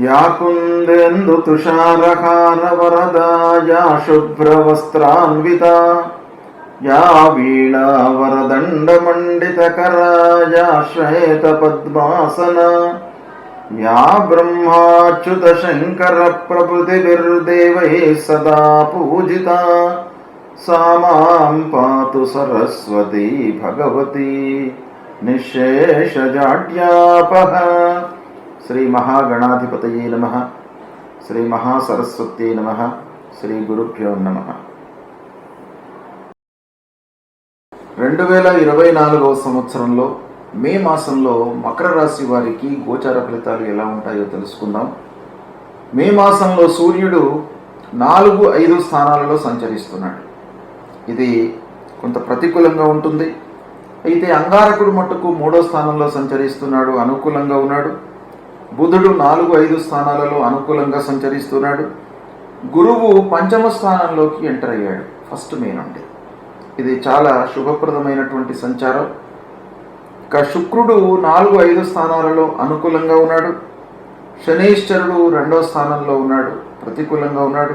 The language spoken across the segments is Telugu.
या कुन्देन्दु तुषारहार वरदा या शुभ्रवस्त्रान्विता या वीणा वरदण्डमण्डितकरा या श्वेतपद्मासना या ब्रह्माच्युतशङ्करप्रभृतिभिर्देवैः सदा पूजिता सा मां पातु सरस्वती भगवती निःशेषजाड्यापः। श्री महागणाधिपतये नमः। श्री महासरस्वत्यै नमः। श्री गुरुभ्यो नमः। 2024వ సంవత్సరంలో మే మాసంలో మకర రాశి వారికి గోచార ఫలితాలు ఎలా ఉంటాయో తెలుసుకుందాం. మే మాసంలో సూర్యుడు 4-5 స్థానాలలో సంచరిస్తున్నాడు. ఇది కొంత ప్రతికూలంగా ఉంటుంది. అయితే అంగారకుడు మట్టుకు 3వ స్థానంలో సంచరిస్తున్నాడు, అనుకూలంగా ఉన్నాడు. బుధుడు 4-5 స్థానాలలో అనుకూలంగా సంచరిస్తున్నాడు. గురువు 5వ స్థానంలోకి ఎంటర్ అయ్యాడు 1 మే నుండి. ఇది చాలా శుభప్రదమైనటువంటి సంచారం. ఇక శుక్రుడు 4-5 స్థానాలలో అనుకూలంగా ఉన్నాడు. శనైశ్చరుడు 2వ స్థానంలో ఉన్నాడు, ప్రతికూలంగా ఉన్నాడు.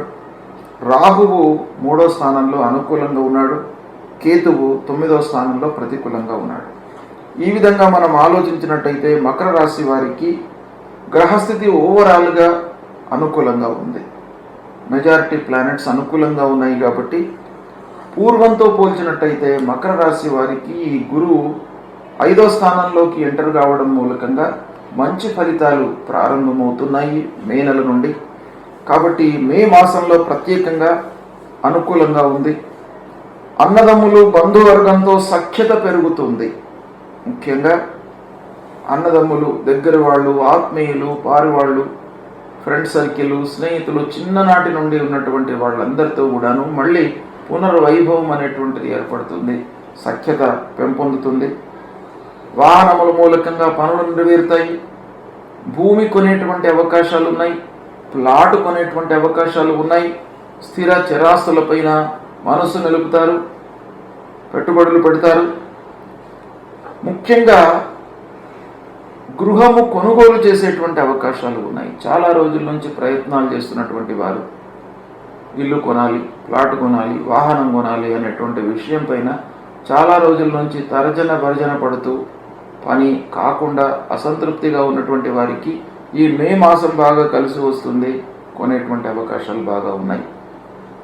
రాహువు 3వ స్థానంలో అనుకూలంగా ఉన్నాడు. కేతువు 9వ స్థానంలో ప్రతికూలంగా ఉన్నాడు. ఈ విధంగా మనం ఆలోచించినట్టయితే మకర రాశి వారికి గ్రహస్థితి ఓవరాల్గా అనుకూలంగా ఉంది. మెజారిటీ ప్లానెట్స్ అనుకూలంగా ఉన్నాయి. కాబట్టి పూర్వంతో పోల్చినట్టయితే మకర రాశి వారికి ఈ గురువు 5వ స్థానంలోకి ఎంటర్ కావడం మూలకంగా మంచి ఫలితాలు ప్రారంభమవుతున్నాయి మే నెల నుండి. కాబట్టి మే మాసంలో ప్రత్యేకంగా అనుకూలంగా ఉంది. అన్నదమ్ములు బంధువర్గంతో సఖ్యత పెరుగుతుంది. ముఖ్యంగా అన్నదమ్ములు, దగ్గర వాళ్ళు, ఆత్మీయులు, పారివాళ్ళు, ఫ్రెండ్ సర్కిల్, స్నేహితులు, చిన్ననాటి నుండి ఉన్నటువంటి వాళ్ళందరితో కూడాను మళ్ళీ పునర్వైభవం అనేటువంటిది ఏర్పడుతుంది. సఖ్యత పెంపొందుతుంది. వాహనముల మూలకంగా పనులు నెరవేరుతాయి. భూమి కొనేటువంటి అవకాశాలు ఉన్నాయి. ప్లాట్ కొనేటువంటి అవకాశాలు ఉన్నాయి. స్థిర చరాస్తులపైన మనసు నిలుపుతారు, పెట్టుబడులు పెడతారు. ముఖ్యంగా గృహము కొనుగోలు చేసేటువంటి అవకాశాలు ఉన్నాయి. చాలా రోజుల నుంచి ప్రయత్నాలు చేస్తున్నటువంటి వారు ఇల్లు కొనాలి, ప్లాట్ కొనాలి, వాహనం కొనాలి అనేటువంటి విషయం పైన చాలా రోజుల నుంచి భర్జన పడుతూ పని కాకుండా అసంతృప్తిగా ఉన్నటువంటి వారికి ఈ మే మాసం బాగా కలిసి వస్తుంది. కొనేటువంటి అవకాశాలు బాగా ఉన్నాయి.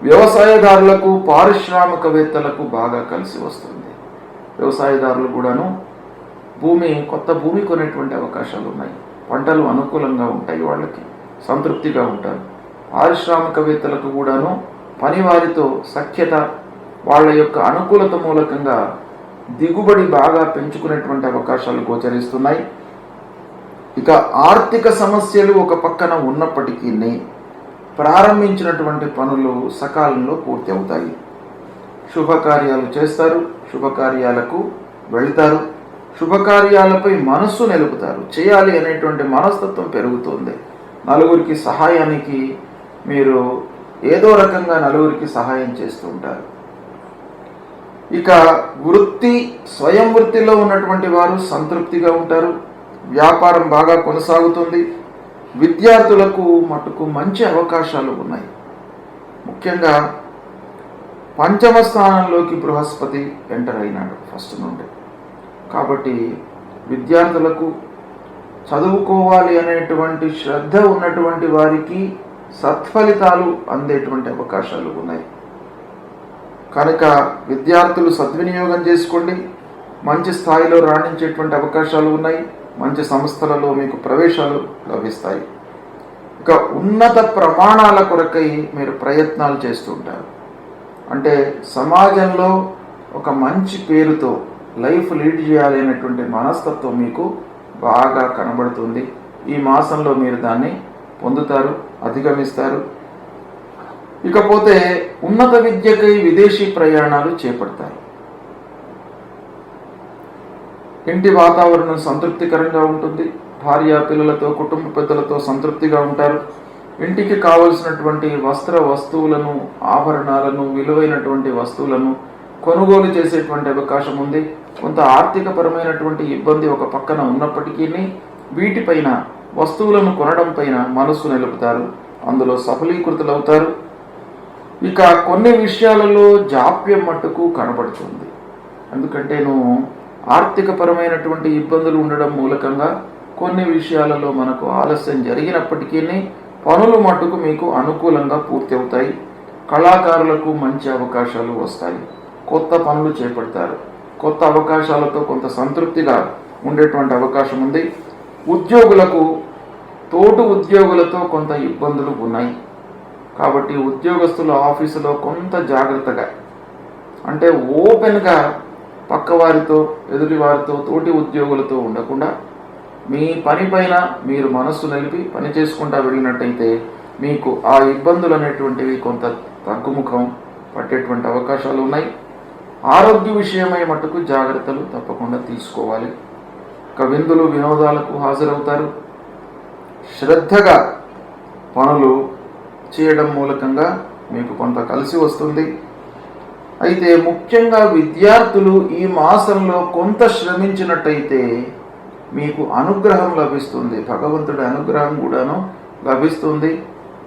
వ్యవసాయదారులకు, పారిశ్రామికవేత్తలకు బాగా కలిసి వస్తుంది. వ్యవసాయదారులు కూడాను కొత్త భూమి కొనేటువంటి అవకాశాలు ఉన్నాయి. పంటలు అనుకూలంగా ఉంటాయి, వాళ్ళకి సంతృప్తిగా ఉంటారు. పారిశ్రామికవేత్తలకు కూడాను పనివారితో సఖ్యత, వాళ్ళ యొక్క అనుకూలత మూలకంగా దిగుబడి బాగా పెంచుకునేటువంటి అవకాశాలు గోచరిస్తున్నాయి. ఇక ఆర్థిక సమస్యలు ఒక పక్కన ఉన్నప్పటికీ ప్రారంభించినటువంటి పనులు సకాలంలో పూర్తి అవుతాయి. శుభకార్యాలు చేస్తారు, శుభకార్యాలకు వెళ్తారు, శుభకార్యాలపై మనస్సు నిలుపుతారు. చేయాలి అనేటువంటి మనస్తత్వం పెరుగుతుంది. నలుగురికి సహాయానికి మీరు ఏదో రకంగా నలుగురికి సహాయం చేస్తూ ఉంటారు. ఇక స్వయం వృత్తిలో ఉన్నటువంటి వారు సంతృప్తిగా ఉంటారు. వ్యాపారం బాగా కొనసాగుతుంది. విద్యార్థులకు మటుకు మంచి అవకాశాలు ఉన్నాయి. ముఖ్యంగా 5వ స్థానంలోకి బృహస్పతి ఎంటర్ అయినాడు 1 నుండి. కాబట్టి విద్యార్థులకు చదువుకోవాలి అనేటువంటి శ్రద్ధ ఉన్నటువంటి వారికి సత్ఫలితాలు అందేటువంటి అవకాశాలు ఉన్నాయి. కనుక విద్యార్థులు సద్వినియోగం చేసుకోండి. మంచి స్థాయిలో రాణించేటువంటి అవకాశాలు ఉన్నాయి. మంచి సంస్థలలో మీకు ప్రవేశాలు లభిస్తాయి. ఇక ఉన్నత ప్రమాణాల కొరకై మీరు ప్రయత్నాలు చేస్తుంటారు. అంటే సమాజంలో ఒక మంచి పేరుతో లైఫ్ లీడ్ చేయాలి అనేటువంటి మనస్తత్వం మీకు బాగా కనబడుతుంది. ఈ మాసంలో మీరు దాన్ని పొందుతారు, అధిగమిస్తారు. ఇకపోతే ఉన్నత విద్యకై విదేశీ ప్రయాణాలు చేపడతారు. ఇంటి వాతావరణం సంతృప్తికరంగా ఉంటుంది. భార్య పిల్లలతో, కుటుంబ పెద్దలతో సంతృప్తిగా ఉంటారు. ఇంటికి కావలసినటువంటి వస్తువులను, ఆభరణాలను, విలువైనటువంటి వస్తువులను కొనుగోలు చేసేటువంటి అవకాశం ఉంది. కొంత ఆర్థిక పరమైనటువంటి ఇబ్బంది ఒక పక్కన ఉన్నప్పటికీ వీటిపైన వస్తువులను కొనడం పైన మనసు నిలుపుతారు, అందులో సఫలీకృతులవుతారు. ఇక కొన్ని విషయాలలో జాప్యం మట్టుకు కనబడుతుంది. ఎందుకంటే ఆర్థికపరమైనటువంటి ఇబ్బందులు ఉండడం మూలకంగా కొన్ని విషయాలలో మనకు ఆలస్యం జరిగినప్పటికీ పనులు మట్టుకు మీకు అనుకూలంగా పూర్తి అవుతాయి. కళాకారులకు మంచి అవకాశాలు వస్తాయి, కొత్త పనులు చేపడతారు, కొత్త అవకాశాలతో కొంత సంతృప్తిగా ఉండేటువంటి అవకాశం ఉంది. ఉద్యోగులకు తోటి ఉద్యోగులతో కొంత ఇబ్బందులు ఉన్నాయి కాబట్టి ఉద్యోగస్తులు ఆఫీసులో కొంత జాగ్రత్తగా, అంటే ఓపెన్గా పక్కవారితో, ఎదుటివారితో, తోటి ఉద్యోగులతో ఉండకుండా మీ పని పైన మీరు మనస్సు నిలిపి పని చేసుకుంటూ వెళ్ళినట్టయితే మీకు ఆ ఇబ్బందులు అనేటువంటివి కొంత తగ్గుముఖం పట్టేటువంటి అవకాశాలు ఉన్నాయి. ఆరోగ్య విషయమై మటుకు జాగ్రత్తలు తప్పకుండా తీసుకోవాలి. ఇక విందులు వినోదాలకు హాజరవుతారు. శ్రద్ధగా పనులు చేయడం మూలకంగా మీకు కొంత కలిసి వస్తుంది. అయితే ముఖ్యంగా విద్యార్థులు ఈ మాసంలో కొంత శ్రమించినట్టయితే మీకు అనుగ్రహం లభిస్తుంది, భగవంతుడి అనుగ్రహం కూడాను లభిస్తుంది.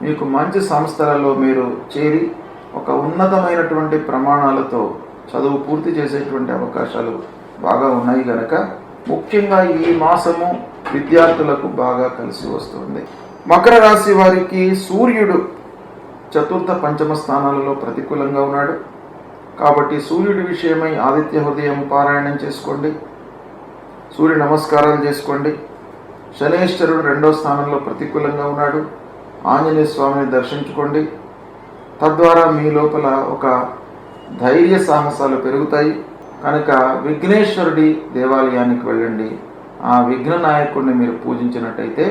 మీకు మంచి సంస్థలలో మీరు చేరి ఒక ఉన్నతమైనటువంటి ప్రమాణాలతో చదువు పూర్తి చేసేటువంటి అవకాశాలు బాగా ఉన్నాయి కనుక ముఖ్యంగా ఈ మాసము విద్యార్థులకు బాగా కలిసి వస్తుంది. మకర రాశి వారికి సూర్యుడు చతుర్థ పంచమ స్థానాలలో ప్రతికూలంగా ఉన్నాడు కాబట్టి సూర్యుడి విషయమై ఆదిత్య హృదయం పారాయణం చేసుకోండి, సూర్య నమస్కారాలు చేసుకోండి. శనేశ్వరుడు 2వ స్థానంలో ప్రతికూలంగా ఉన్నాడు, ఆంజనేయ స్వామిని దర్శించుకోండి. తద్వారా మీ లోపల ఒక ధైర్య సాహసాలు పెరుగుతాయి కనుక విఘ్నేశ్వరుడి దేవాలయానికి వెళ్ళండి. ఆ విఘ్న నాయకుడిని మీరు పూజించినట్టయితే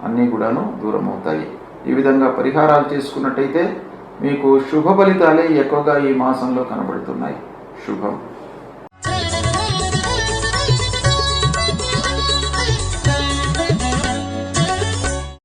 అన్నీ కూడాను దూరం అవుతాయి. ఈ విధంగా పరిహారాలు చేసుకున్నట్టయితే మీకు శుభ ఫలితాలే ఎక్కువగా ఈ మాసంలో కనబడుతున్నాయి. శుభం.